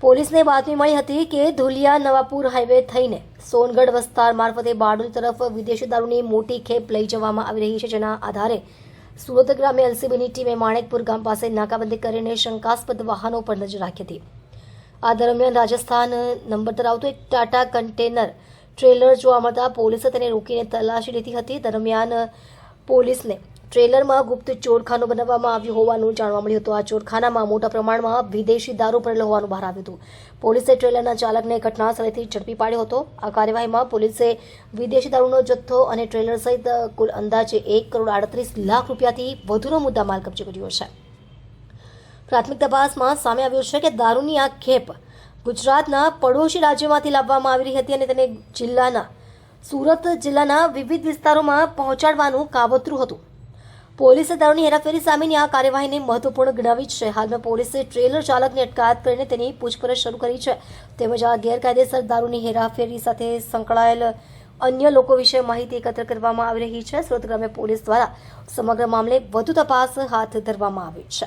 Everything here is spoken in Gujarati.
પોલીસને બાતમી મળી હતી કે ધુલિયા નવાપુર હાઈવે થઈને સોનગઢ વિસ્તાર મારફતે બારડોલી તરફ વિદેશી દારૂની મોટી ખેપ લઈ જવામાં આવી રહી છે, જેના આધારે સુરત ગ્રામે એલસીબીની ટીમે માણેકપુર ગામ પાસે નાકાબંધી કરીને શંકાસ્પદ વાહનો પર નજર રાખી હતી। આ દરમિયાન રાજસ્થાન નંબર ધરાવતું એક ટાટા કન્ટેનર ટ્રેલર જોવા મળતા પોલીસે તેને રોકીને તલાશી લીધી હતી। દરમિયાન પોલીસને ટ્રેલરમાં ગુપ્ત ચોરખાનું બનાવવામાં આવ્યું હોવાનું જાણવા મળ્યું હતું। આ ચોરખાનામાં મોટા પ્રમાણમાં વિદેશી દારૂ પડેલો હોવાનું બહાર આવ્યું હતું। પોલીસે ટ્રેલરના ચાલકને ઘટના સ્થળેથી ઝડપી પાડ્યો હતો। આ કાર્યવાહીમાં પોલીસે વિદેશી દારૂનો જથ્થો અને ટ્રેલર સહિત કુલ અંદાજે 1,38,00,000 રૂપિયાથી વધુનો મુદ્દામાલ કબજે કર્યો છે। પ્રાથમિક તપાસમાં સામે આવ્યું છે કે દારૂની આ ખેપ ગુજરાતના પડોશી રાજ્યોમાંથી લાવવામાં આવી રહી હતી અને તેને સુરત જિલ્લાના વિવિધ વિસ્તારોમાં પહોંચાડવાનું કાવતરું હતું। પોલીસે દારૂની હેરાફેરી સામેની આ કાર્યવાહીને મહત્વપૂર્ણ ગણાવી છે। હાલમાં પોલીસે ટ્રેલર ચાલકની અટકાયત કરીને તેની પૂછપરછ શરૂ કરી છે, તેમજ આ ગેરકાયદેસર દારૂની હેરાફેરી સાથે સંકળાયેલ અન્ય લોકો વિશે માહિતી એકત્ર કરવામાં આવી રહી છે। સુરત ગ્રામ્ય પોલીસ દ્વારા સમગ્ર મામલે વધુ તપાસ હાથ ધરવામાં આવી છે।